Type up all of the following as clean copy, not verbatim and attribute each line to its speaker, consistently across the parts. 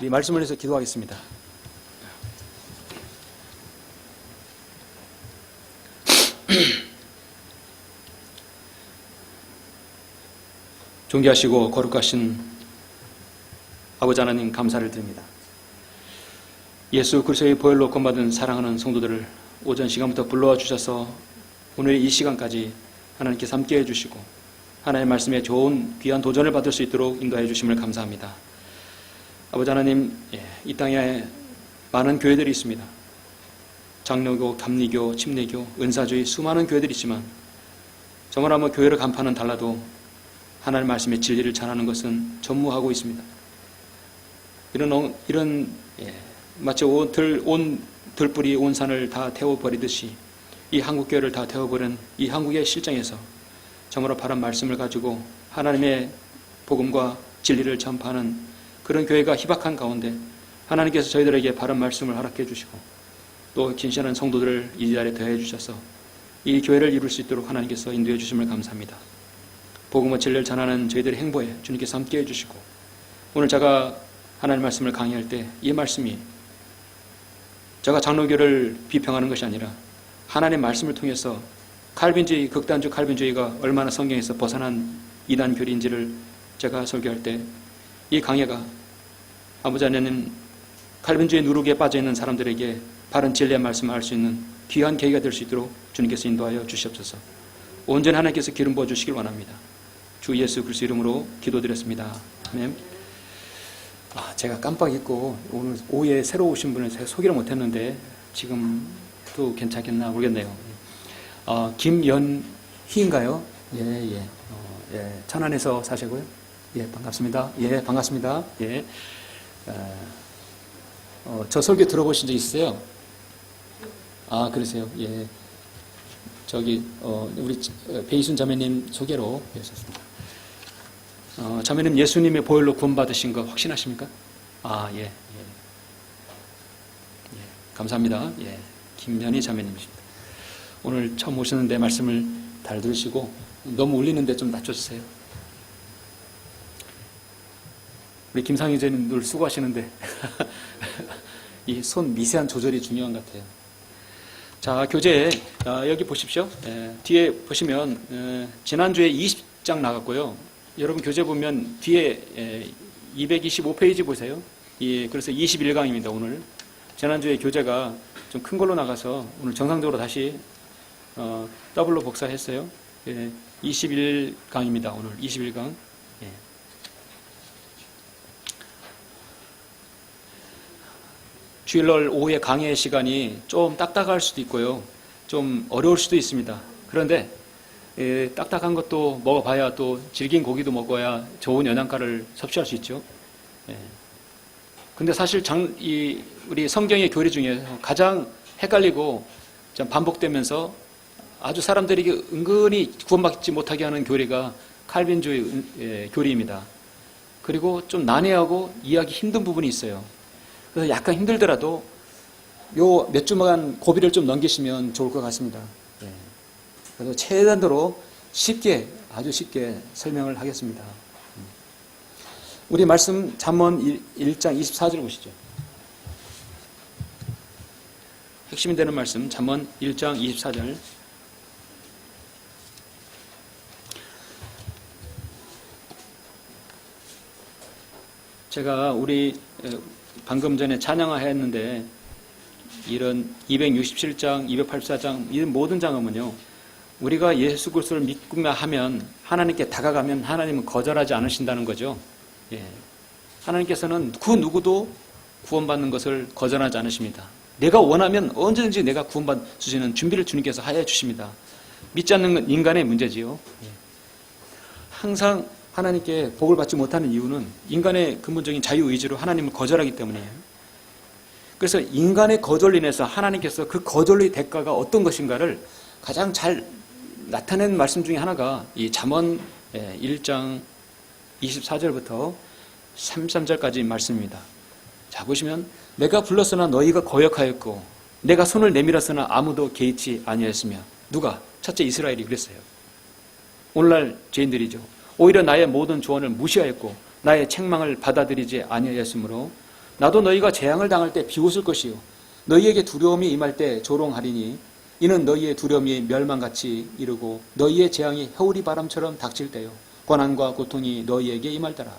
Speaker 1: 우리 말씀을 해서 기도하겠습니다. 존귀하시고 거룩하신 아버지 하나님, 감사를 드립니다. 예수 그리스도의 보혈로 구원받은 사랑하는 성도들을 오전 시간부터 불러와 주셔서 오늘 이 시간까지 하나님께서 함께해 주시고 하나님의 말씀에 좋은 귀한 도전을 받을 수 있도록 인도해 주심을 감사합니다. 아버지 하나님, 이 땅에 많은 교회들이 있습니다. 장로교, 감리교, 침례교, 은사주의 수많은 교회들이 있지만 정말 아마 교회를 간판은 달라도 하나님의 말씀의 진리를 전하는 것은 전무하고 있습니다. 이런 마치 온 들불이 온 산을 다 태워버리듯이 이 한국교회를 다 태워버린 이 한국의 실정에서 정말로 바른 말씀을 가지고 하나님의 복음과 진리를 전파하는 그런 교회가 희박한 가운데 하나님께서 저희들에게 바른 말씀을 허락해 주시고 또 진실한 성도들을 이 자리에 더해 주셔서 이 교회를 이룰 수 있도록 하나님께서 인도해 주심을 감사합니다. 복음과 진리를 전하는 저희들의 행보에 주님께서 함께해 주시고 오늘 제가 하나님의 말씀을 강의할 때 이 말씀이 제가 장로교를 비평하는 것이 아니라 하나님의 말씀을 통해서 칼빈주의, 극단적 칼빈주의가 얼마나 성경에서 벗어난 이단 교리인지를 제가 설교할 때 이 강해가 아버지 하나님 칼빈주의 누룩에 빠져있는 사람들에게 바른 진리의 말씀을 할 수 있는 귀한 계기가 될 수 있도록 주님께서 인도하여 주시옵소서. 온전히 하나님께서 기름 부어주시길 원합니다. 주 예수 그리스도 이름으로 기도드렸습니다. 아멘. 제가 깜빡 잊고 오늘 오후에 새로 오신 분을 제가 소개를 못했는데 지금 또 괜찮겠나 모르겠네요. 김연희인가요? 예. 천안에서 사시고요. 예, 반갑습니다. 예, 반갑습니다. 예. 저 설교 들어보신 적 있으세요? 그러세요? 예. 우리 배이순 자매님 소개로 배웠습니다. 자매님 예수님의 보혈로 구원받으신 거 확신하십니까? 예. 감사합니다. 예. 김연희 자매님이십니다. 오늘 처음 오셨는데 말씀을 잘 들으시고 너무 울리는데 좀 낮춰주세요. 우리 김상희 자매님 늘 수고하시는데 이 손 미세한 조절이 중요한 것 같아요. 자, 교재 여기 보십시오. 뒤에 보시면 지난주에 20장 나갔고요. 여러분 교재 보면 뒤에 225페이지 보세요. 그래서 21강입니다. 오늘 지난주에 교재가 좀 큰 걸로 나가서 오늘 정상적으로 다시 더블로 복사했어요. 21강입니다. 오늘 21강. 주일날 오후에 강의 시간이 좀 딱딱할 수도 있고요. 좀 어려울 수도 있습니다. 그런데 딱딱한 것도 먹어봐야 또 질긴 고기도 먹어야 좋은 영양가를 섭취할 수 있죠. 근데 사실 우리 성경의 교리 중에 가장 헷갈리고 반복되면서 아주 사람들이 은근히 구원받지 못하게 하는 교리가 칼빈주의 교리입니다. 그리고 좀 난해하고 이해하기 힘든 부분이 있어요. 그래서 약간 힘들더라도 요 몇 주만 고비를 좀 넘기시면 좋을 것 같습니다. 그래서 최대한으로 아주 쉽게 설명을 하겠습니다. 우리 말씀 잠언 1장 24절 보시죠. 핵심이 되는 말씀 잠언 1장 24절. 제가 우리 방금 전에 찬양화 했는데 이런 267장, 284장 이런 모든 장음은요. 우리가 예수 그리스도를 믿고만 하면 하나님께 다가가면 하나님은 거절하지 않으신다는 거죠. 하나님께서는 그 누구도 구원받는 것을 거절하지 않으십니다. 내가 원하면 언제든지 내가 구원받을 수 있는 준비를 주님께서 하여 주십니다. 믿지 않는 인간의 문제지요. 항상 하나님께 복을 받지 못하는 이유는 인간의 근본적인 자유의지로 하나님을 거절하기 때문이에요. 그래서 인간의 거절로 인해서 하나님께서 그 거절의 대가가 어떤 것인가를 가장 잘 나타낸 말씀 중에 하나가 이 잠언 1장 24절부터 33절까지 말씀입니다. 자, 보시면 내가 불렀으나 너희가 거역하였고 내가 손을 내밀었으나 아무도 개의치 아니하였으며 누가? 첫째 이스라엘이 그랬어요. 오늘날 죄인들이죠. 오히려 나의 모든 조언을 무시하였고 나의 책망을 받아들이지 아니하였으므로 나도 너희가 재앙을 당할 때 비웃을 것이요 너희에게 두려움이 임할 때 조롱하리니 이는 너희의 두려움이 멸망같이 이르고 너희의 재앙이 해오리 바람처럼 닥칠 때요 고난과 고통이 너희에게 임할 때라.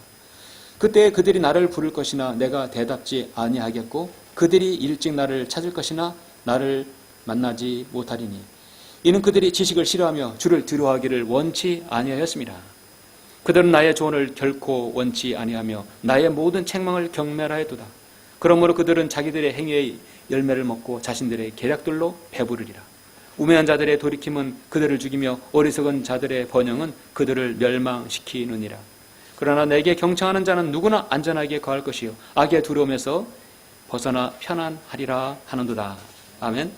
Speaker 1: 그때 그들이 나를 부를 것이나 내가 대답지 아니하겠고 그들이 일찍 나를 찾을 것이나 나를 만나지 못하리니 이는 그들이 지식을 싫어하며 주를 두려워하기를 원치 아니하였습니다. 그들은 나의 조언을 결코 원치 아니하며 나의 모든 책망을 경멸하였도다. 그러므로 그들은 자기들의 행위의 열매를 먹고 자신들의 계략들로 배부르리라. 우매한 자들의 돌이킴은 그들을 죽이며 어리석은 자들의 번영은 그들을 멸망시키느니라. 그러나 내게 경청하는 자는 누구나 안전하게 거할 것이요 악의 두려움에서 벗어나 편안하리라 하는도다. 아멘.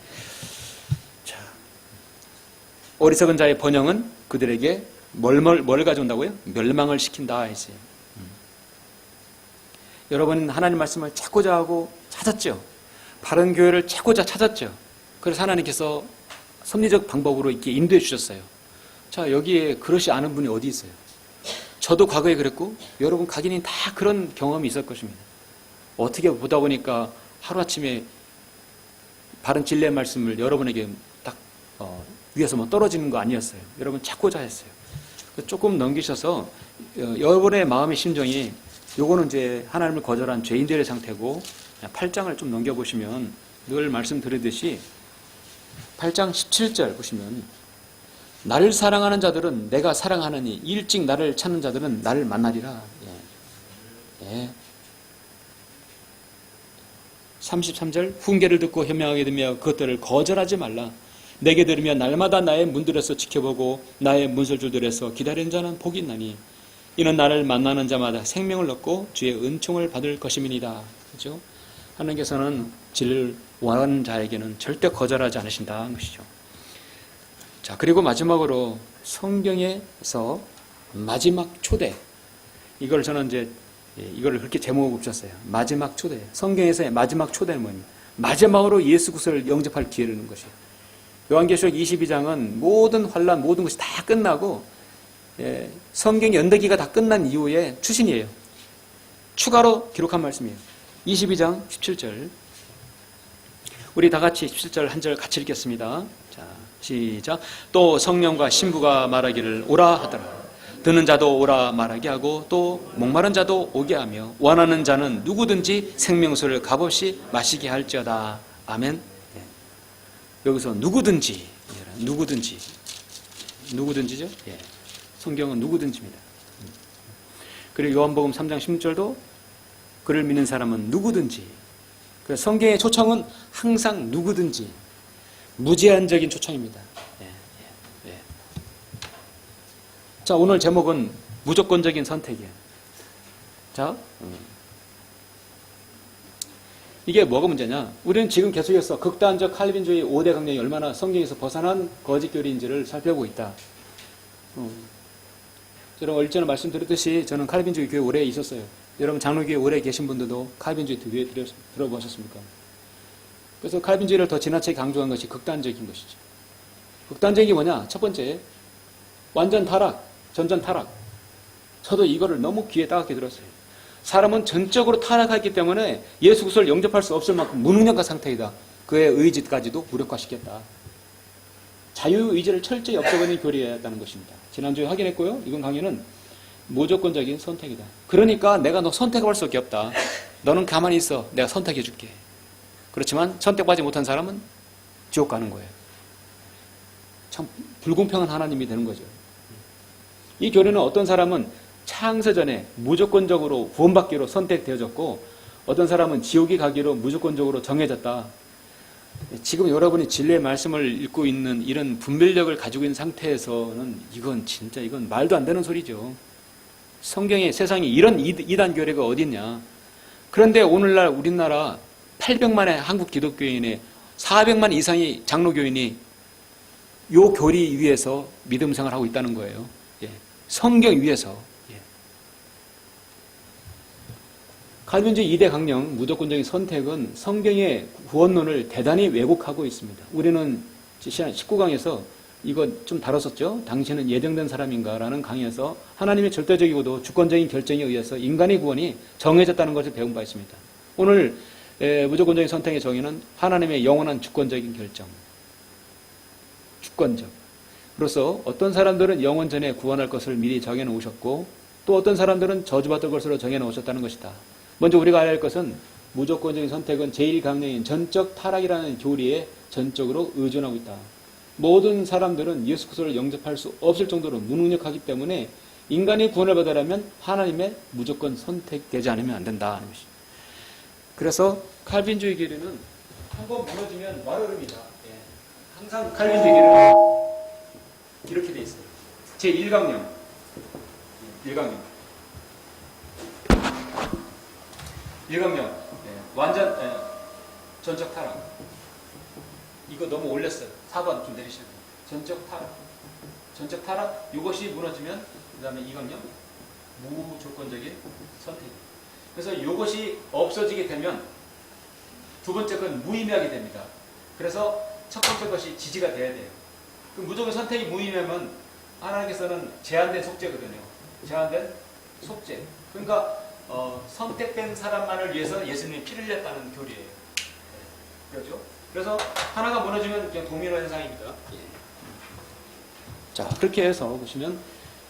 Speaker 1: 자, 어리석은 자의 번영은 그들에게 뭘 가져온다고요? 멸망을 시킨다 했어요. 여러분 하나님 말씀을 찾고자 하고 찾았죠. 바른 교회를 찾고자 찾았죠. 그래서 하나님께서 섭리적 방법으로 이렇게 인도해 주셨어요. 자, 여기에 그렇지 않은 분이 어디 있어요? 저도 과거에 그랬고 여러분 각인이 다 그런 경험이 있을 것입니다. 어떻게 보다 보니까 하루아침에 바른 진리의 말씀을 여러분에게 딱 위에서 뭐 떨어지는 거 아니었어요. 여러분 찾고자 했어요. 조금 넘기셔서 여러분의 마음의 심정이 요거는 이제 하나님을 거절한 죄인들의 상태고 8장을 좀 넘겨보시면 늘 말씀드리듯이 8장 17절 보시면 나를 사랑하는 자들은 내가 사랑하느니 일찍 나를 찾는 자들은 나를 만나리라. 예. 33절 훈계를 듣고 현명하게 되며 그것들을 거절하지 말라. 내게 들으며 날마다 나의 문들에서 지켜보고 나의 문설주들에서 기다리는 자는 복이 있나니 이는 나를 만나는 자마다 생명을 얻고 주의 은총을 받을 것임이니이다. 그렇죠? 하나님께서는 진리를 원하는 자에게는 절대 거절하지 않으신다는 것이죠. 자, 그리고 마지막으로 성경에서 마지막 초대. 이걸 저는 이제 이걸 그렇게 제목을 붙였어요. 마지막 초대. 성경에서의 마지막 초대는 뭐냐? 마지막으로 예수 그리스도를 영접할 기회를 주는 것이에요. 요한계시록 22장은 모든 환란, 모든 것이 다 끝나고 성경 연대기가 다 끝난 이후에 추신이에요. 추가로 기록한 말씀이에요. 22장 17절. 우리 다 같이 17절 한 절 같이 읽겠습니다. 자, 시작. 또 성령과 신부가 말하기를 오라 하더라. 듣는 자도 오라 말하게 하고 또 목마른 자도 오게 하며 원하는 자는 누구든지 생명수를 값없이 마시게 할지어다. 아멘. 네. 여기서 누구든지죠? 예. 성경은 누구든지입니다. 그리고 요한복음 3장 16절도 그를 믿는 사람은 누구든지. 그래서 성경의 초청은 항상 누구든지 무제한적인 초청입니다. 예. 자, 오늘 제목은 무조건적인 선택이에요. 자, 이게 뭐가 문제냐? 우리는 지금 계속해서 극단적 칼빈주의 5대 강령이 얼마나 성경에서 벗어난 거짓 교리인지를 살펴보고 있다. 여러분 얼마 전에 말씀드렸듯이 저는 칼빈주의 교회 오래 있었어요. 여러분 장로교회 오래 계신 분들도 칼빈주의 교회 들어보셨습니까? 그래서 칼빈주의를 더 지나치게 강조한 것이 극단적인 것이죠. 극단적인 게 뭐냐? 첫 번째, 완전 타락, 전전 타락. 저도 이거를 너무 귀에 따갑게 들었어요. 사람은 전적으로 타락하기 때문에 예수 그리스도를 영접할 수 없을 만큼 무능력한 상태이다. 그의 의지까지도 무력화시켰다. 자유의지를 철저히 없애버리는 교리였다는 것입니다. 지난주에 확인했고요. 이번 강의는 무조건적인 선택이다. 그러니까 내가 너 선택할 수밖에 없다. 너는 가만히 있어. 내가 선택해 줄게. 그렇지만 선택받지 못한 사람은 지옥 가는 거예요. 참 불공평한 하나님이 되는 거죠. 이 교리는 어떤 사람은 창세전에 무조건적으로 구원받기로 선택되어졌고 어떤 사람은 지옥에 가기로 무조건적으로 정해졌다. 지금 여러분이 진리의 말씀을 읽고 있는 이런 분별력을 가지고 있는 상태에서는 이건 말도 안 되는 소리죠. 성경에 세상에 이런 이단 교리가 어디 있냐. 그런데 오늘날 우리나라 800만의 한국 기독교인의 400만 이상의 장로교인이 이 교리 위에서 믿음 생활을 하고 있다는 거예요. 예. 성경 위에서. 예. 칼빈주의 2대 강령, 무조건적인 선택은 성경의 구원론을 대단히 왜곡하고 있습니다. 우리는 19강에서 이거 좀 다뤘었죠. 당신은 예정된 사람인가? 라는 강의에서 하나님의 절대적이고도 주권적인 결정에 의해서 인간의 구원이 정해졌다는 것을 배운 바 있습니다. 오늘 무조건적인 선택의 정의는 하나님의 영원한 주권적인 결정. 주권적. 그래서 어떤 사람들은 영원 전에 구원할 것을 미리 정해놓으셨고 또 어떤 사람들은 저주받을 것으로 정해놓으셨다는 것이다. 먼저 우리가 알아야 할 것은 무조건적인 선택은 제1강령인 전적 타락이라는 교리에 전적으로 의존하고 있다. 모든 사람들은 예수 그리스도를 영접할 수 없을 정도로 무능력하기 때문에 인간이 구원을 받으려면 하나님의 무조건 선택되지 않으면 안 된다는 것이죠. 그래서 칼빈주의 교리는 한번 무너지면 와르릅니다. 항상 칼빈주의 교리는 이렇게 돼 있어요. 제1강령. 1강령. 1강령. 완전 전적 타락. 이거 너무 올렸어요. 4번 좀 내리시면 돼요. 전적 타락. 전적 타락. 이것이 무너지면 그 다음에 2강령. 무조건적인 선택. 그래서 이것이 없어지게 되면 두 번째 건 무의미하게 됩니다. 그래서 첫 번째 것이 지지가 돼야 돼요. 그 무조건 선택이 무의미하면 하나님께서는 제한된 속죄거든요. 제한된 속죄. 그러니까 선택된 사람만을 위해서 예수님이 피를 흘렸다는 교리예요. 그렇죠? 그래서 하나가 무너지면 그냥 도미노 현상입니다. 자, 그렇게 해서 보시면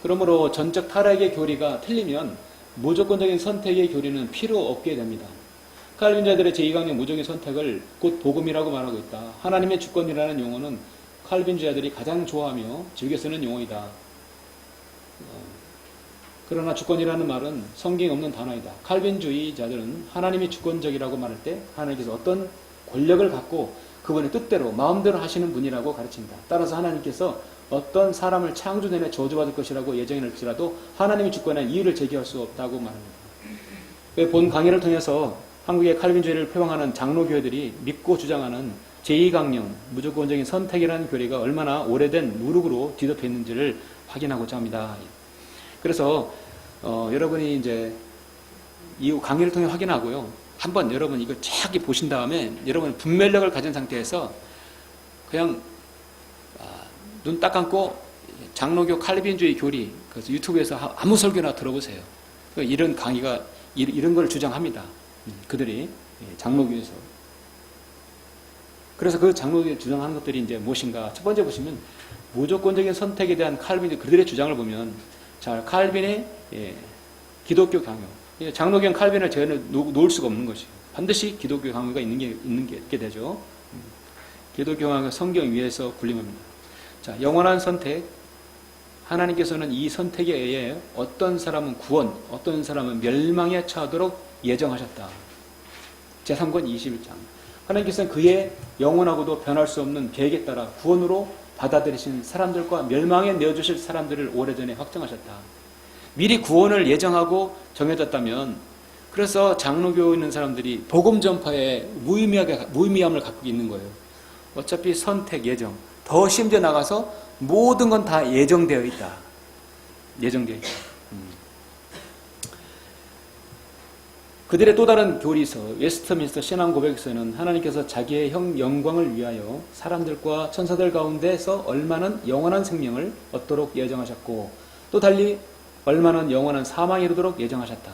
Speaker 1: 그러므로 전적 타락의 교리가 틀리면 무조건적인 선택의 교리는 필요 없게 됩니다. 칼빈자들의 제2강령 무조건의 선택을 곧 복음이라고 말하고 있다. 하나님의 주권이라는 용어는 칼빈주의자들이 가장 좋아하며 즐겨 쓰는 용어이다. 그러나 주권이라는 말은 성경에 없는 단어이다. 칼빈주의자들은 하나님이 주권적이라고 말할 때 하나님께서 어떤 권력을 갖고 그분의 뜻대로 마음대로 하시는 분이라고 가르친다. 따라서 하나님께서 어떤 사람을 창조전에 저주받을 것이라고 예정할지라도 하나님이 주권한 이유를 제기할 수 없다고 말합니다. 본 강의를 통해서 한국의 칼빈주의를 표방하는 장로교회들이 믿고 주장하는 제2강령, 무조건적인 선택이라는 교리가 얼마나 오래된 누룩으로 뒤덮여 있는지를 확인하고자 합니다. 그래서 여러분이 이제 이 강의를 통해 확인하고요. 한번 여러분 이거 쫙 보신 다음에 여러분 분별력을 가진 상태에서 그냥 눈 딱 감고 장로교 칼빈주의 교리 그래서 유튜브에서 아무 설교나 들어보세요. 이런 강의가 이런 걸 주장합니다. 그들이 장로교에서. 그래서 그 장로교에 주장하는 것들이 이제 무엇인가? 첫 번째 보시면 무조건적인 선택에 대한 칼빈 그들의 주장을 보면 자 칼빈의 기독교 강요. 장로교는 칼빈을 제가 놓을 수가 없는 것이에요. 반드시 기독교 강요가 있는 게 있게 되죠. 기독교 강요가 성경 위에서 군림합니다. 자 영원한 선택. 하나님께서는 이 선택에 의해 어떤 사람은 구원, 어떤 사람은 멸망에 처하도록 예정하셨다. 제3권 21장. 하나님께서는 그의 영원하고도 변할 수 없는 계획에 따라 구원으로 받아들이신 사람들과 멸망에 내어주실 사람들을 오래전에 확정하셨다. 미리 구원을 예정하고 정해졌다면 그래서 장로교에 있는 사람들이 복음 전파에 무의미함을 갖고 있는 거예요. 어차피 선택, 예정. 더 심지어 나가서 모든 건 다 예정되어 있다. 예정되어 있다. 그들의 또 다른 교리서 웨스트민스터 신앙 고백서에는 하나님께서 자기의 영광을 위하여 사람들과 천사들 가운데서 얼마나 영원한 생명을 얻도록 예정하셨고 또 달리 얼마나 영원한 사망에 이르도록 예정하셨다.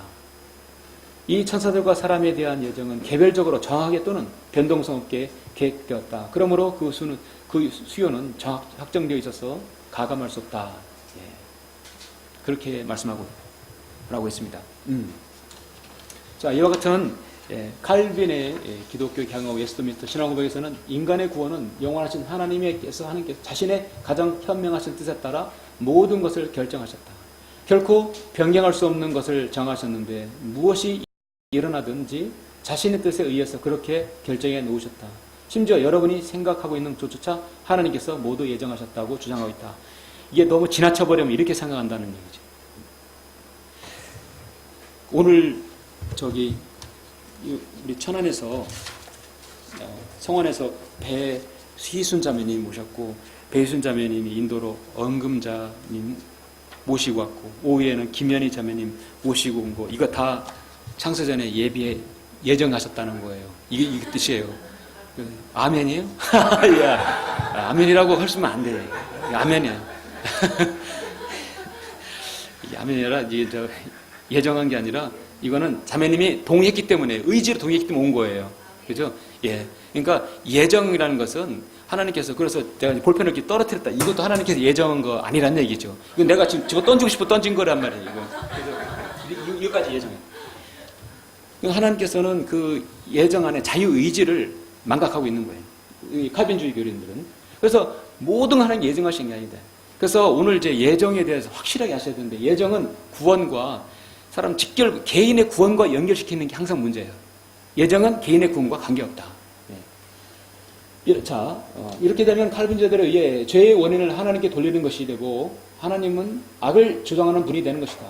Speaker 1: 이 천사들과 사람에 대한 예정은 개별적으로 정확하게 또는 변동성 없게 계획되었다. 그러므로 그 수요는 확정되어 있어서 가감할 수 없다. 그렇게 말씀하고 있습니다. 자, 이와 같은 칼빈의 기독교 강요 웨스트민스터 신앙고백에서는 인간의 구원은 영원하신 하나님께서 자신의 가장 현명하신 뜻에 따라 모든 것을 결정하셨다. 결코 변경할 수 없는 것을 정하셨는데 무엇이 일어나든지 자신의 뜻에 의해서 그렇게 결정해 놓으셨다. 심지어 여러분이 생각하고 있는 것조차 하나님께서 모두 예정하셨다고 주장하고 있다. 이게 너무 지나쳐버리면 이렇게 생각한다는 얘기죠. 오늘 우리 천안에서 성원에서 배희순 자매님 모셨고 배희순 자매님이 인도로 언금자님 모시고 왔고 오후에는 김연희 자매님 모시고 온 거 이거 다 창세전에 예정하셨다는 거예요. 이게 뜻이에요. 아멘이에요? 야, 아멘이라고 하시면 안 돼. 아멘이야. 아멘이라 예정한 게 아니라 이거는 자매님이 동의했기 때문에, 의지로 동의했기 때문에 온 거예요. 그죠? 예. 그러니까 예정이라는 것은 하나님께서, 그래서 내가 볼펜을 이렇게 떨어뜨렸다. 이것도 하나님께서 예정한 거 아니란 얘기죠. 이거 내가 지금 저거 던지고 싶어 던진 거란 말이에요. 이거. 그래서 이거까지 예정해요. 하나님께서는 그 예정 안에 자유의지를 망각하고 있는 거예요. 이 칼빈주의 교리인들은. 그래서 모든 하나님 예정하신 게 아니다. 그래서 오늘 이제 예정에 대해서 확실하게 아셔야 되는데, 예정은 구원과 사람 직결, 개인의 구원과 연결시키는 게 항상 문제예요. 예정은 개인의 구원과 관계없다. 네. 자, 이렇게 되면 칼빈주의들에 의해 죄의 원인을 하나님께 돌리는 것이 되고, 하나님은 악을 주장하는 분이 되는 것이다.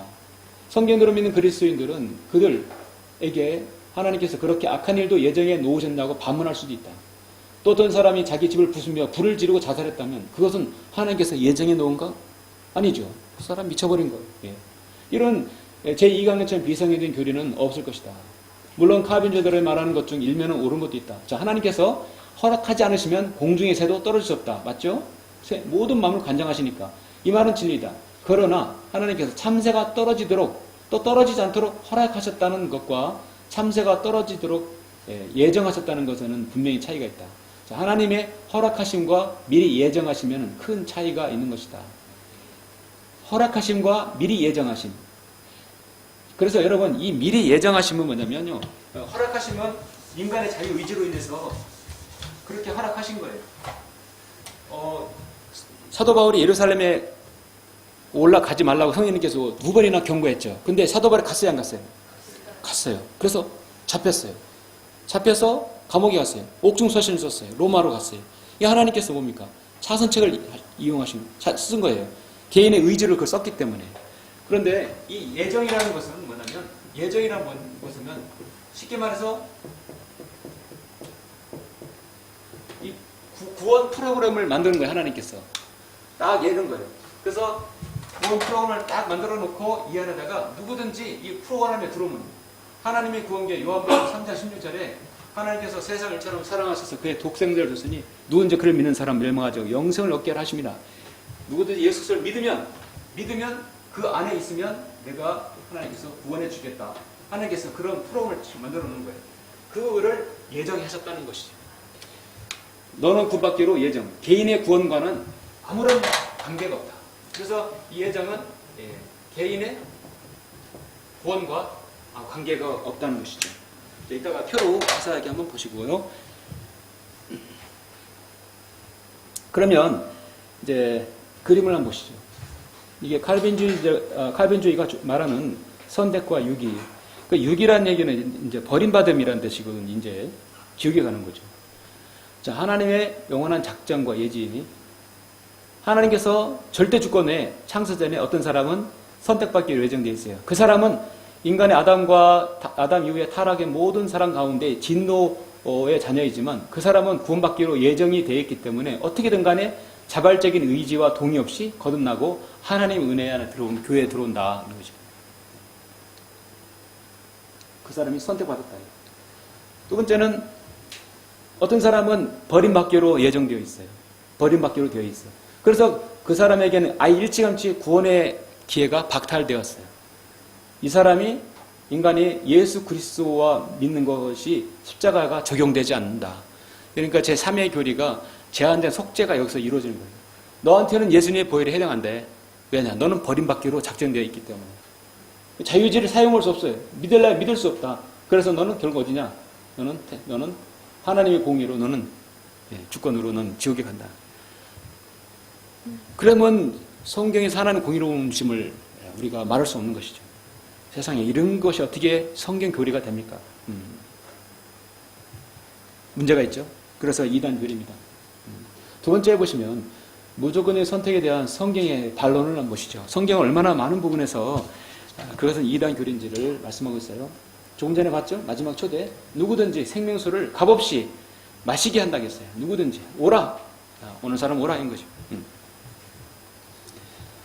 Speaker 1: 성경대로 믿는 그리스도인들은 그들에게 하나님께서 그렇게 악한 일도 예정에 놓으셨다고 반문할 수도 있다. 또 어떤 사람이 자기 집을 부수며 불을 지르고 자살했다면 그것은 하나님께서 예정에 놓은가? 아니죠. 그 사람 미쳐버린 거예요. 예. 이런 제2강론처럼 비상회된 교리는 없을 것이다. 물론 카빈저들이 말하는 것 중 일면은 옳은 것도 있다. 자, 하나님께서 허락하지 않으시면 공중의 새도 떨어질 수 없다. 맞죠? 모든 마음을 관장하시니까. 이 말은 진리다. 그러나 하나님께서 참새가 떨어지도록 또 떨어지지 않도록 허락하셨다는 것과 참새가 떨어지도록 예정하셨다는 것에는 분명히 차이가 있다. 자, 하나님의 허락하심과 미리 예정하시면 큰 차이가 있는 것이다. 허락하심과 미리 예정하심. 그래서 여러분, 이 미리 예정하심은 뭐냐면요, 허락하심은 인간의 자유의지로 인해서 그렇게 허락하신 거예요. 사도 바울이 예루살렘에 올라가지 말라고 성령님께서 2번이나 경고했죠. 근데 사도 바울이 갔어요, 안 갔어요? 갔어요. 그래서 잡혔어요. 잡혀서 감옥에 갔어요. 옥중서신을 썼어요. 로마로 갔어요. 이 하나님께서 뭡니까? 차선책을 쓴 거예요. 개인의 의지를 그걸 썼기 때문에. 그런데 이 예정이라는 것은 뭐냐면, 예정이라는 것은 쉽게 말해서 이 구원 프로그램을 만드는 거예요. 하나님께서 딱 예는 거예요. 그래서 구원 프로그램을 딱 만들어 놓고 이 안에다가 누구든지 이 프로그램에 들어오면, 하나님의 구원계 요한복음 3장 16절에 하나님께서 세상을 처럼 사랑하셔서 그의 독생자를 줬으니 누구든지 그를 믿는 사람 멸망하지 영생을 얻게 하라 하십니다. 누구든지 예수 그리스도를 믿으면 그 안에 있으면 내가 하나님께서 구원해 주겠다. 하나님께서 그런 프로그램을 만들어 놓은 거예요. 그거를 예정하셨다는 것이죠. 너는 구원받기로 예정. 개인의 구원과는 아무런 관계가 없다. 그래서 이 예정은 개인의 구원과 관계가 없다는 것이죠. 이따가 표로 자세하게 한번 보시고요. 그러면 이제 그림을 한번 보시죠. 이게 칼빈주의가 말하는 선택과 유기. 그 유기란 얘기는 이제 버림받음이라는 뜻이거든요. 이제 지옥에 가는 거죠. 자, 하나님의 영원한 작정과 예지니, 하나님께서 절대 주권에 창세전에 어떤 사람은 선택받기로 예정되어 있어요. 그 사람은 인간의 아담 이후에 타락의 모든 사람 가운데 진노의 자녀이지만 그 사람은 구원받기로 예정이 되어 있기 때문에 어떻게든 간에 자발적인 의지와 동의 없이 거듭나고 하나님의 은혜 안에 교회에 들어온다는 거죠. 그 사람이 선택받았다. 두 번째는 어떤 사람은 버림받기로 예정되어 있어요. 버림받기로 되어 있어요. 그래서 그 사람에게는 아예 일찌감치 구원의 기회가 박탈되었어요. 이 사람이 인간이 예수 그리스도와 믿는 것이 십자가가 적용되지 않는다. 그러니까 제3의 교리가 제한된 속죄가 여기서 이루어지는 거예요. 너한테는 예수님의 보혈이 해당한데, 왜냐? 너는 버림받기로 작정되어 있기 때문에. 자유의지를 사용할 수 없어요. 믿을래 믿을 수 없다. 그래서 너는 결국 어디냐? 너는 하나님의 공의로 너는 주권으로 너는 지옥에 간다. 그러면 성경에서 하나님의 공의로우심을 우리가 말할 수 없는 것이죠. 세상에 이런 것이 어떻게 성경 교리가 됩니까? 문제가 있죠. 그래서 이단 교리입니다. 두 번째 보시면 무조건의 선택에 대한 성경의 반론을 한번 보시죠. 성경은 얼마나 많은 부분에서 그것은 이단 교리인지를 말씀하고 있어요. 조금 전에 봤죠? 마지막 초대. 누구든지 생명수를 값없이 마시게 한다고 했어요. 누구든지 오라. 오는 사람 오라인 거죠.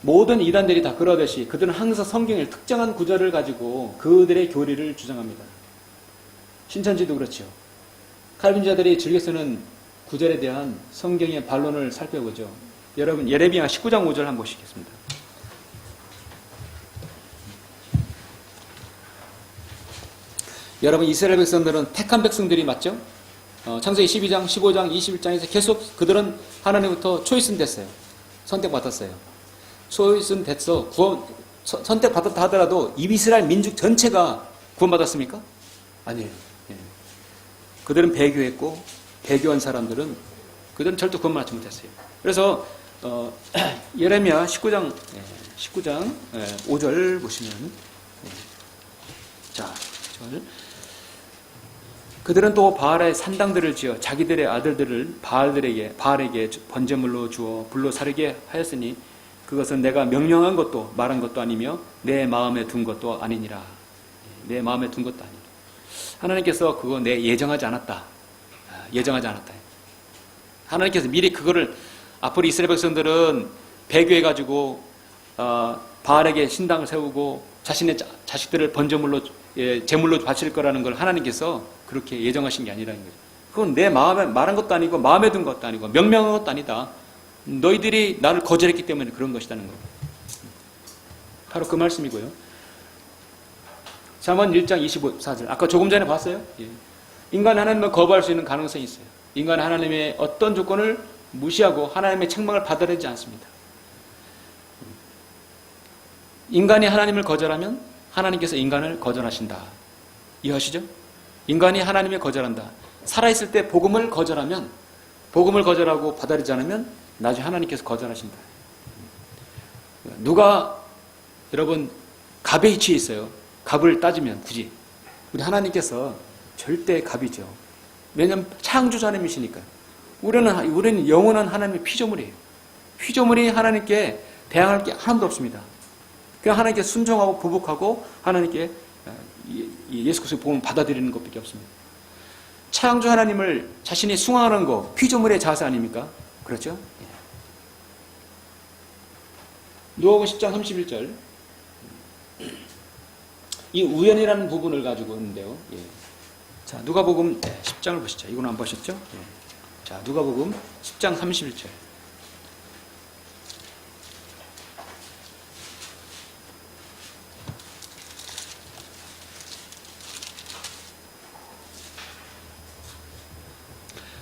Speaker 1: 모든 이단들이 다 그러듯이 그들은 항상 성경의 특정한 구절을 가지고 그들의 교리를 주장합니다. 신천지도 그렇죠. 칼빈자들이 즐겨 쓰는 구절에 대한 성경의 반론을 살펴보죠. 여러분 예레미야 19장 5절 한번 보시겠습니다. 여러분 이스라엘 백성들은 택한 백성들이 맞죠? 창세기 12장, 15장, 21장에서 계속 그들은 하나님부터 초이슨 됐어요. 선택받았어요. 초이슨 됐어. 선택받았다 하더라도 이스라엘 민족 전체가 구원받았습니까? 아니에요. 예. 그들은 배교했고 배교한 사람들은 그들은 절대 구원받지 못했어요. 그래서 예레미야 19장 5절 보시면 자, 그들은 또 바알의 산당들을 지어 자기들의 아들들을 바알에게 번제물로 주어 불로 사르게 하였으니 그것은 내가 명령한 것도 말한 것도 아니며 내 마음에 둔 것도 아니니라. 내 마음에 둔 것도 아니라. 하나님께서 그거 내 예정하지 않았다. 예정하지 않았다. 하나님께서 미리 그거를 앞으로 이스라엘 백성들은 배교해가지고 바알에게 신당을 세우고 자신의 자식들을 번제물로 제물로 바칠 거라는 걸 하나님께서 그렇게 예정하신 게 아니라는 거죠. 그건 내 마음에 말한 것도 아니고 마음에 든 것도 아니고 명령한 것도 아니다. 너희들이 나를 거절했기 때문에 그런 것이라는 거예요. 바로 그 말씀이고요. 잠언 1장 24절. 아까 조금 전에 봤어요. 예. 인간이 하나님을 거부할 수 있는 가능성이 있어요. 인간은 하나님의 어떤 조건을 무시하고 하나님의 책망을 받아들이지 않습니다. 인간이 하나님을 거절하면 하나님께서 인간을 거절하신다. 이해하시죠? 인간이 하나님을 거절한다. 살아있을 때 복음을 거절하면, 복음을 거절하고 받아들이지 않으면 나중에 하나님께서 거절하신다. 누가 여러분 갑의 이치에 있어요. 갑을 따지면 굳이 우리 하나님께서 절대 갑이죠. 왜냐하면 창조주 하나님이시니까. 우리는 영원한 하나님의 피조물이에요. 피조물이 하나님께 대항할 게 하나도 없습니다. 그냥 하나님께 순종하고 부복하고 하나님께 예수 그리스도의 복음을 받아들이는 것밖에 없습니다. 창조 하나님을 자신이 숭앙하는 거 피조물의 자세 아닙니까? 그렇죠? 누가복음 10장 31절. 이 우연이라는 부분을 가지고 있는데요. 예. 자, 누가복음 10장을 보시죠. 이거는 안 보셨죠? 예. 자, 누가복음 10장 31절.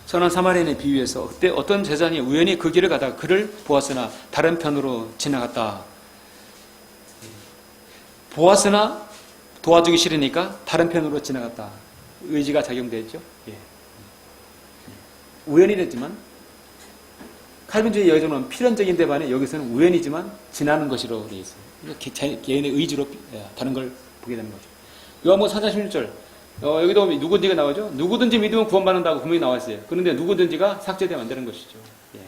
Speaker 1: 선한 사마리아인의 비유에서 그때 어떤 제사장이 우연히 그 길을 가다가 그를 보았으나 다른 편으로 지나갔다. 보았으나 도와주기 싫으니까 다른 편으로 지나갔다. 의지가 작용되죠. 예. 우연이랬지만 칼빈주의 여정은 필연적인데 반해 여기서는 우연이지만 지나는 것이라고 되어 있어요. 개인의 의지로 다른 걸 보게 되는 거죠. 요한복음 4장 16절. 여기도 누구든지가 나오죠. 누구든지 믿으면 구원받는다고 분명히 나와 있어요. 그런데 누구든지가 삭제되면 안 되는 것이죠. 예.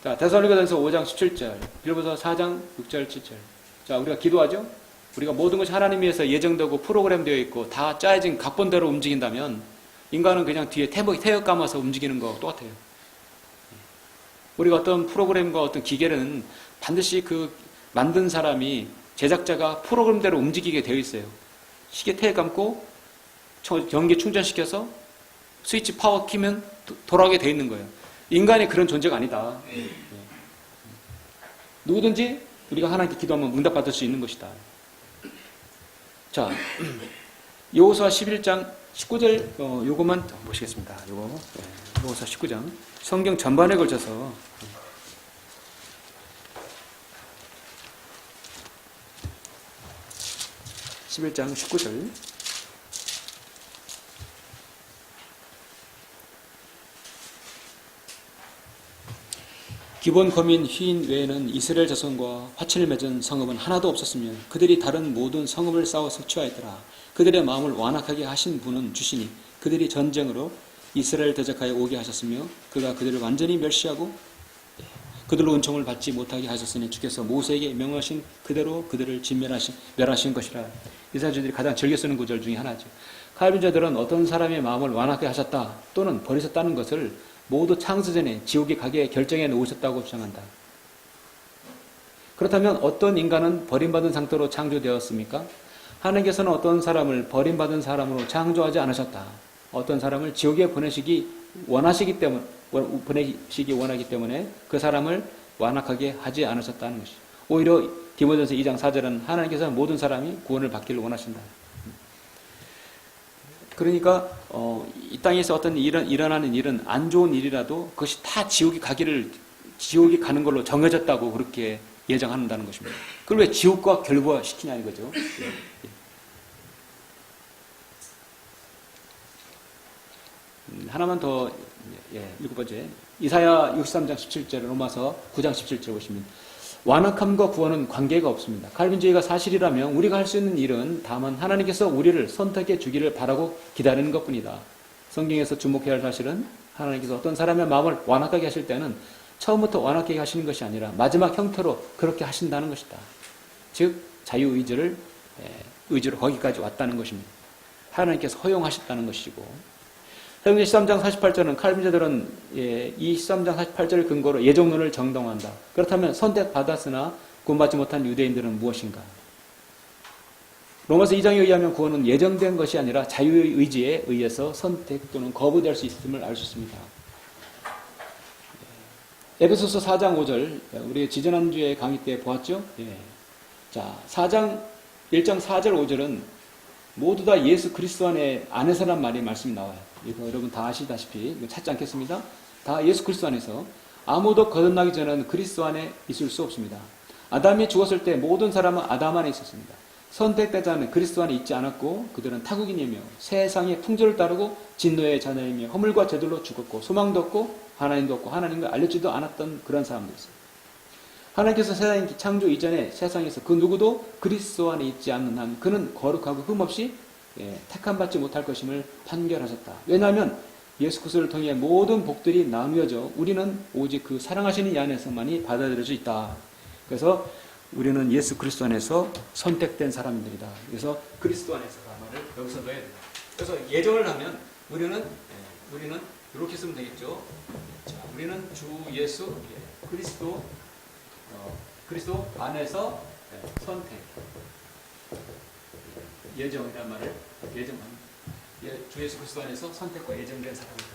Speaker 1: 자, 데살로니가전서 5장 17절, 빌립보서 4장 6절 7절. 자, 우리가 기도하죠. 우리가 모든 것이 하나님 위해서 예정되고 프로그램되어 있고 다 짜여진 각본대로 움직인다면 인간은 그냥 뒤에 태엽 감아서 움직이는 거 똑같아요. 우리가 어떤 프로그램과 어떤 기계는 반드시 그 만든 사람이 제작자가 프로그램대로 움직이게 되어 있어요. 시계 태엽 감고 전기 충전시켜서 스위치 파워 키면 돌아가게 되어 있는 거예요. 인간이 그런 존재가 아니다. 누구든지 우리가 하나님께 기도하면 응답받을 수 있는 것이다. 자, 여호수아 11장 19절 요것만 보시겠습니다. 여호수아 19장 성경 전반에 걸쳐서 11장 19절 기본 거민 휘인 외에는 이스라엘 자손과 화친을 맺은 성읍은 하나도 없었으며 그들이 다른 모든 성읍을 싸워 성취하였더라. 그들의 마음을 완악하게 하신 분은 주시니 그들이 전쟁으로 이스라엘 대적하여 오게 하셨으며 그가 그들을 완전히 멸시하고 그들로 은총을 받지 못하게 하셨으니 주께서 모세에게 명하신 그대로 그들을 멸하신 것이라. 이스라엘들이 가장 즐겨 쓰는 구절 중에 하나죠. 칼빈자들은 어떤 사람의 마음을 완악하게 하셨다 또는 버리셨다는 것을 모두 창세전에 지옥에 가게 결정해 놓으셨다고 주장한다. 그렇다면 어떤 인간은 버림받은 상태로 창조되었습니까? 하나님께서는 어떤 사람을 버림받은 사람으로 창조하지 않으셨다. 어떤 사람을 지옥에 보내시기 원하기 때문에 그 사람을 완악하게 하지 않으셨다는 것이죠. 오히려 디모데전서 2장 4절은 하나님께서는 모든 사람이 구원을 받기를 원하신다. 그러니까 이 땅에서 어떤 일어나는 일은 안 좋은 일이라도 그것이 다 지옥이 가는 걸로 정해졌다고 그렇게 예정한다는 것입니다. 그걸 왜 지옥과 결부시키냐 이거죠. 하나만 더, 7번째. 이사야 63장 17절, 로마서 9장 17절 보시면 완악함과 구원은 관계가 없습니다. 칼빈주의가 사실이라면 우리가 할 수 있는 일은 다만 하나님께서 우리를 선택해 주기를 바라고 기다리는 것뿐이다. 성경에서 주목해야 할 사실은 하나님께서 어떤 사람의 마음을 완악하게 하실 때는 처음부터 완악하게 하시는 것이 아니라 마지막 형태로 그렇게 하신다는 것이다. 즉 자유의지로 거기까지 왔다는 것입니다. 하나님께서 허용하셨다는 것이고, 사도행전 13장 48절은 칼빈자들은 이 13장 48절을 근거로 예정론을 정당화한다. 그렇다면 선택받았으나 구원받지 못한 유대인들은 무엇인가? 로마서 2장에 의하면 구원은 예정된 것이 아니라 자유의 의지에 의해서 선택 또는 거부될 수 있음을 알 수 있습니다. 에베소서 4장 5절, 우리 지지난주에 강의 때 보았죠? 자, 1장 4절 5절은 모두 다 예수 그리스도 안에서란 말이 말씀이 나와요. 이거 여러분 다 아시다시피 이거 찾지 않겠습니다. 다 예수 그리스도 안에서 아무도 거듭나기 전에는 그리스도 안에 있을 수 없습니다. 아담이 죽었을 때 모든 사람은 아담 안에 있었습니다. 선택된 자는 그리스도 안에 있지 않았고 그들은 타국인이며 세상의 풍조를 따르고 진노의 자녀이며 허물과 죄들로 죽었고 소망도 없고 하나님도 없고 하나님과 알려지도 않았던 그런 사람들이었어요. 하나님께서 세상 창조 이전에 세상에서 그 누구도 그리스도 안에 있지 않는 한 그는 거룩하고 흠없이 택함받지 못할 것임을 판결하셨다. 왜냐하면 예수 그리스도를 통해 모든 복들이 나누어져 우리는 오직 그 사랑하시는 이 안에서만이 받아들여져 있다. 그래서 우리는 예수 그리스도 안에서 선택된 사람들이다. 그래서 그리스도 안에서라는 말을 여기서 넣어야 된다. 그래서 예정을 하면 우리는 이렇게 쓰면 되겠죠. 자, 우리는 주 예수 그리스도 안에서 선택, 예정이란 말을 예정합니다. 주 예수 그리스도 안에서 선택과 예정된 사람이다.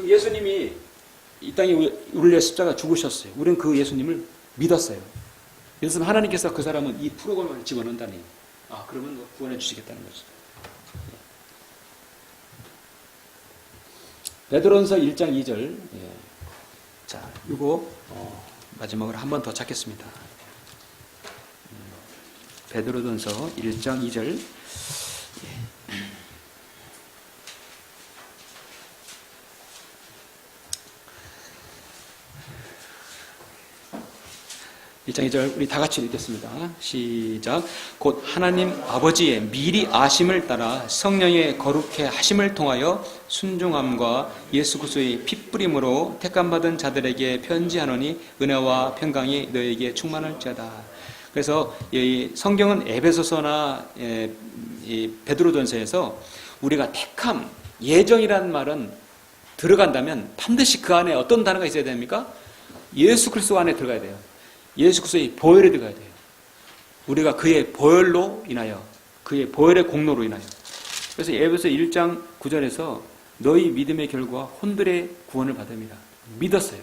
Speaker 1: 예수님이 이 땅에 우리를 위해 십자가 죽으셨어요. 우리는 그 예수님을 믿었어요. 그래서 하나님께서 그 사람은 이 프로그램을 집어넣는다니, 그러면 구원해 주시겠다는 거죠. 베드로전서 1장 2절. 자, 이거 마지막으로 한 번 더 찾겠습니다. 베드로전서 1장 2절. 1장 2절 우리 다 같이 읽겠습니다. 시작. 곧 하나님 아버지의 미리 아심을 따라 성령의 거룩해 하심을 통하여 순종함과 예수 그리스도의 핏뿌림으로 택함받은 자들에게 편지하노니 은혜와 평강이 너에게 충만할지어다. 그래서 이 성경은 에베소서나 이 베드로전서에서 우리가 택함, 예정이라는 말은 들어간다면 반드시 그 안에 어떤 단어가 있어야 됩니까? 예수 그리스도 안에 들어가야 돼요. 예수 그리스도의 보혈에 들어가야 돼요. 우리가 그의 보혈로 인하여, 그의 보혈의 공로로 인하여. 그래서 에베소 1장 9절에서 너희 믿음의 결과 혼들의 구원을 받습니다. 믿었어요.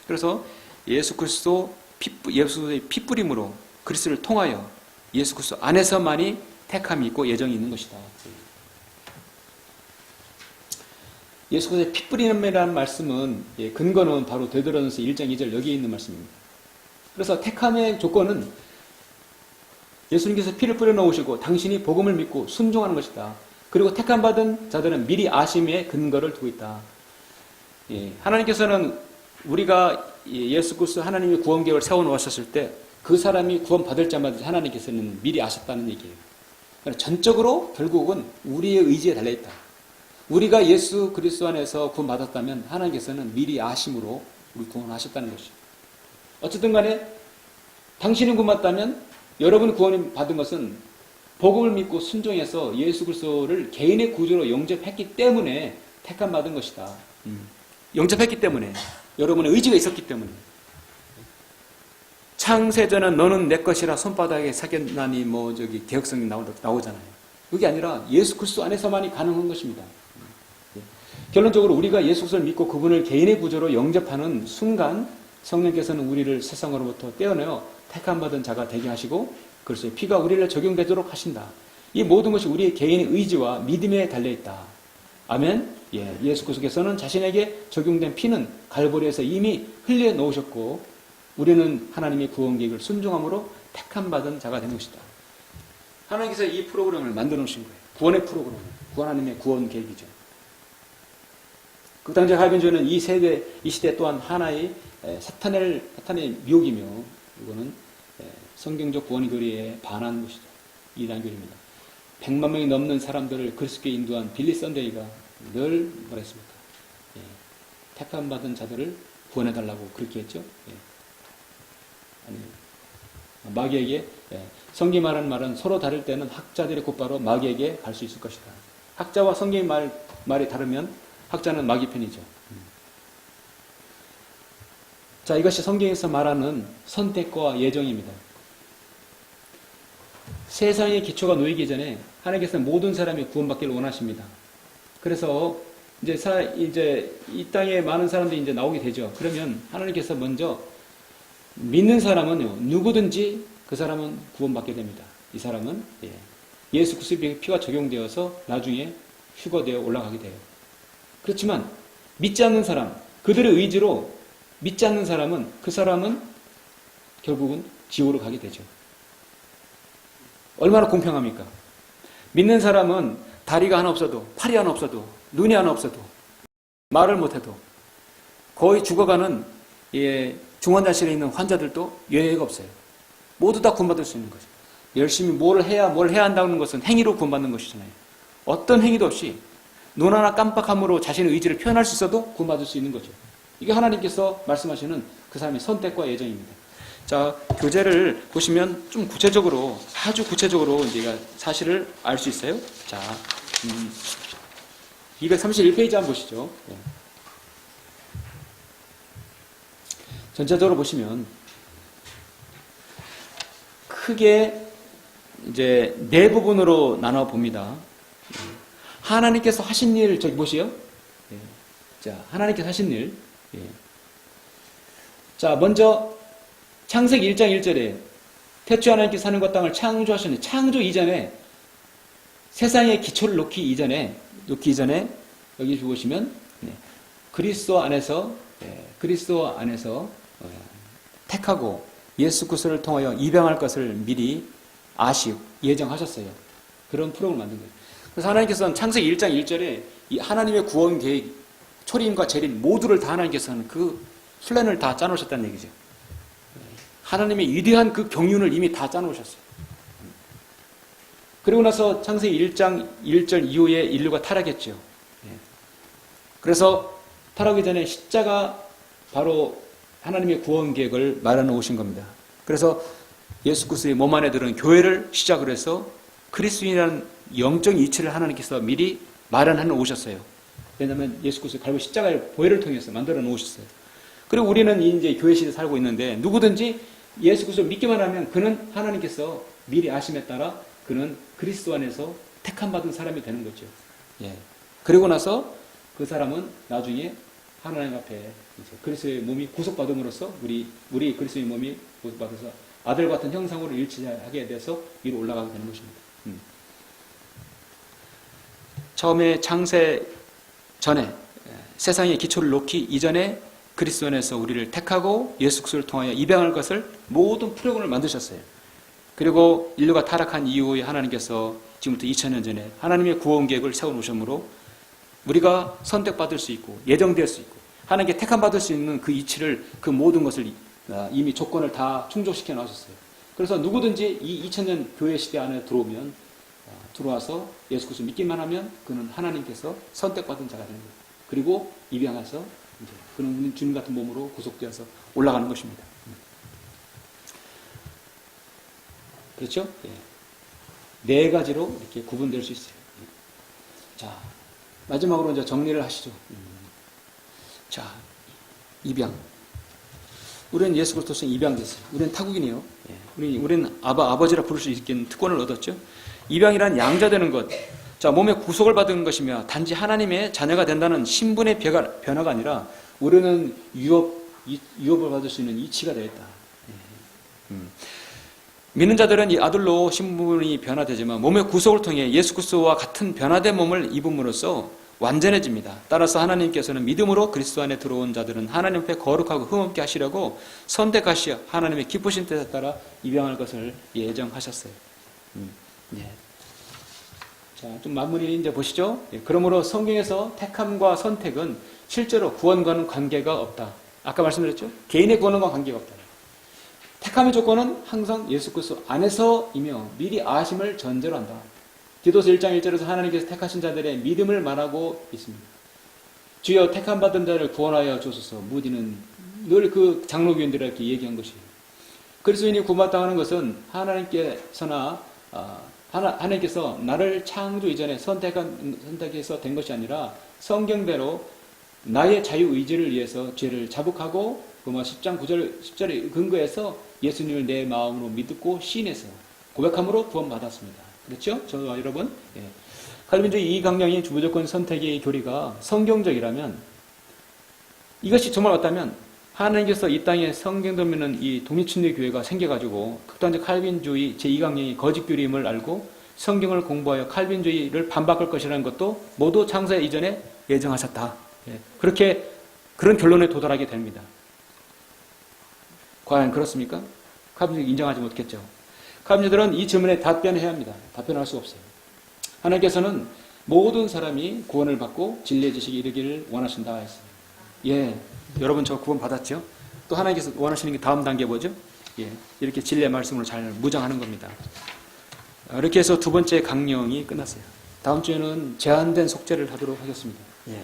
Speaker 1: 그래서 예수 그리스도의 핏뿌림으로 그리스도를 통하여 예수 그리스도 안에서만이 택함이 있고 예정이 있는 것이다. 예수 그리스도의 핏뿌림이라는 말씀은 근거는 바로 베드로전서 1장 2절 여기에 있는 말씀입니다. 그래서 택함의 조건은 예수님께서 피를 뿌려 넣으시고 당신이 복음을 믿고 순종하는 것이다. 그리고 택함받은 자들은 미리 아심의 근거를 두고 있다. 하나님께서는 우리가 예수 그리스도 하나님의 구원 계획을 세워놓으셨을 때 그 사람이 구원받을 자마다 하나님께서는 미리 아셨다는 얘기예요. 그러니까 전적으로 결국은 우리의 의지에 달려있다. 우리가 예수 그리스도 안에서 구원받았다면 하나님께서는 미리 아심으로 우리 구원하셨다는 것이죠. 어쨌든 간에 당신은 구원받다면 여러분 구원 받은 것은 복음을 믿고 순종해서 예수 그리스도를 개인의 구주로 영접했기 때문에 택함 받은 것이다. 영접했기 때문에, 여러분의 의지가 있었기 때문에. 창세전은 너는 내 것이라 손바닥에 새겼나니 개혁성이 나오잖아요. 그게 아니라 예수 그리스도 안에서만이 가능한 것입니다. 결론적으로 우리가 예수 그리스도를 믿고 그분을 개인의 구주로 영접하는 순간 성령께서는 우리를 세상으로부터 떼어내어 택함받은 자가 되게 하시고 그리스도의 피가 우리를 적용되도록 하신다. 이 모든 것이 우리의 개인의 의지와 믿음에 달려있다. 아멘. 예, 예수 그리스도께서는 자신에게 적용된 피는 갈보리에서 이미 흘려 놓으셨고 우리는 하나님의 구원 계획을 순종함으로 택함 받은 자가 된 것이다. 하나님께서 이 프로그램을 만들어 놓으신 거예요. 구원의 프로그램, 하나님의 구원 계획이죠. 그 당시 할빈주는 이 시대 또한 하나의 사탄의 미혹이며 이거는 성경적 구원 교리에 반하는 것이죠. 이단 교리입니다. 100만 명이 넘는 사람들을 그리스도께 인도한 빌리 썬데이가 늘 뭐라 했습니까? 예, 택함 받은 자들을 구원해달라고 그렇게 했죠. 예. 아니, 마귀에게 성경이 말하는 말은 서로 다를 때는 학자들이 곧바로 마귀에게 갈 수 있을 것이다. 학자와 성경의 말이 다르면 학자는 마귀 편이죠. 자, 이것이 성경에서 말하는 선택과 예정입니다. 세상의 기초가 놓이기 전에 하나님께서 모든 사람이 구원받기를 원하십니다. 그래서 이제 이 땅에 많은 사람들이 이제 나오게 되죠. 그러면 하나님께서 먼저 믿는 사람은요, 누구든지 그 사람은 구원받게 됩니다. 이 사람은 예수 그리스도의 피가 적용되어서 나중에 휴거되어 올라가게 돼요. 그렇지만 믿지 않는 사람, 그들의 의지로 믿지 않는 사람은 그 사람은 결국은 지옥으로 가게 되죠. 얼마나 공평합니까? 믿는 사람은 다리가 하나 없어도, 팔이 하나 없어도, 눈이 하나 없어도, 말을 못해도 거의 죽어가는 중환자실에 있는 환자들도 예외가 없어요. 모두 다 구원받을 수 있는 거죠. 열심히 뭘 해야 한다는 것은 행위로 구원받는 것이잖아요. 어떤 행위도 없이 눈 하나 깜빡함으로 자신의 의지를 표현할 수 있어도 구원받을 수 있는 거죠. 이게 하나님께서 말씀하시는 그 사람의 선택과 예정입니다. 자, 교재를 보시면 좀 구체적으로, 아주 구체적으로 이제 사실을 알 수 있어요. 자, 231페이지 한번 보시죠. 네. 전체적으로 보시면 크게 이제 네 부분으로 나눠 봅니다. 하나님께서 하신 일, 저기 보시요. 자, 하나님께서 하신 일. 자, 먼저 창세기 1장 1절에 태초에 하나님께서 하늘과 땅을 창조하셨는데, 창조 이전에 세상의 기초를 놓기 이전에 여기 보시면 그리스도 안에서 택하고 예수 그리스도를 통하여 입양할 것을 미리 예정하셨어요. 그런 프로그램을 만든 거예요. 그래서 하나님께서는 창세기 1장 1절에 이 하나님의 구원 계획, 초림과 재림 모두를 다 하나님께서는 그 플랜을 다 짜놓으셨다는 얘기죠. 하나님의 위대한 그 경륜을 이미 다 짜놓으셨어요. 그리고 나서 창세기 1장 1절 이후에 인류가 타락했죠. 그래서 타락하기 전에 십자가 바로 하나님의 구원 계획을 마련해 오신 겁니다. 그래서 예수 그리스도의 몸 안에 들은 교회를 시작으로 해서 그리스도인이라는 영적 이치를 하나님께서 미리 마련해 놓으셨어요. 왜냐하면 예수 그리스도의 갈보 십자가의 보혈을 통해서 만들어 놓으셨어요. 그리고 우리는 이제 교회 시대에 살고 있는데 누구든지 예수 그리스도를 믿기만 하면 그는 하나님께서 미리 아심에 따라 그는 그리스도 안에서 택함 받은 사람이 되는 거죠. 그리고 나서 그 사람은 나중에 하나님 앞에 이제 그리스도의 몸이 구속받음으로써 우리 그리스도의 몸이 구속받아서 아들 같은 형상으로 일치하게 돼서 위로 올라가게 되는 것입니다. 처음에 창세 전에 세상의 기초를 놓기 이전에 그리스도 안에서 우리를 택하고 예수 그리스도를 통하여 입양할 것을 모든 프로그램을 만드셨어요. 그리고 인류가 타락한 이후에 하나님께서 지금부터 2000년 전에 하나님의 구원 계획을 세워놓으셨으므로 우리가 선택받을 수 있고 예정될 수 있고 하나님께 택함받을 수 있는 그 이치를, 그 모든 것을 이미 조건을 다 충족시켜 놓으셨어요. 그래서 누구든지 이 2000년 교회 시대 안에 들어와서 예수 그리스도 믿기만 하면 그는 하나님께서 선택받은 자가 되는 거예요. 그리고 입양해서 이제 그는 주님 같은 몸으로 구속되어서 올라가는 것입니다. 그렇죠? 네 가지로 이렇게 구분될 수 있어요. 자, 마지막으로 이제 정리를 하시죠. 자, 입양. 우리는 예수 그리스도는 입양됐어요. 우리는 타국이네요. 우리는 아버지라 부를 수 있는 특권을 얻었죠. 입양이란 양자되는 것. 자, 몸에 구속을 받은 것이며 단지 하나님의 자녀가 된다는 신분의 변화가 아니라 우리는 유업을 받을 수 있는 이치가 되었다. 믿는 자들은 이 아들로 신분이 변화되지만 몸의 구속을 통해 예수 그리스도와 같은 변화된 몸을 입음으로써 완전해집니다. 따라서 하나님께서는 믿음으로 그리스도 안에 들어온 자들은 하나님 앞에 거룩하고 흠없게 하시려고 선택하시어 하나님의 기쁘신 뜻에 따라 입양할 것을 예정하셨어요. 예. 자, 좀 마무리 이제 보시죠. 예, 그러므로 성경에서 택함과 선택은 실제로 구원과는 관계가 없다. 아까 말씀드렸죠? 개인의 구원과 관계가 없다. 택함의 조건은 항상 예수 그리스도 안에서이며 미리 아심을 전제로 한다. 디도서 1장 1절에서 하나님께서 택하신 자들의 믿음을 말하고 있습니다. 주여 택함 받은 자를 구원하여 주소서. 무디는 늘 그 장로교인들에게 얘기한 것이에요. 그리스도인이 구원받다는 것은 하나님께서 나를 창조 이전에 선택해서 된 것이 아니라 성경대로 나의 자유의지를 위해서 죄를 자복하고 로마 10장 10절에 근거해서 예수님을 내 마음으로 믿고 시인해서 고백함으로 구원받았습니다. 그렇죠? 저와 여러분. 예. 칼빈주의 이 강령이 무조건 선택의 교리가 성경적이라면 이것이 정말 맞다면 하나님께서 이 땅에 성경도 믿는 이 독립침례교회가 생겨가지고 극단적 칼빈주의 제2강령이 거짓교리임을 알고 성경을 공부하여 칼빈주의를 반박할 것이라는 것도 모두 창세 이전에 예정하셨다. 예. 그런 결론에 도달하게 됩니다. 과연 그렇습니까? 칼빈주의 인정하지 못했죠. 칼빈주들은 이 질문에 답변해야 합니다. 답변할 수 없어요. 하나님께서는 모든 사람이 구원을 받고 진리의 지식에 이르기를 원하신다 했습니다. 예, 여러분 저 구원 받았죠? 또 하나님께서 원하시는 게 다음 단계 뭐죠? 예, 이렇게 진리의 말씀으로 잘 무장하는 겁니다. 이렇게 해서 두 번째 강령이 끝났어요. 다음 주에는 제한된 속죄를 하도록 하겠습니다. 예.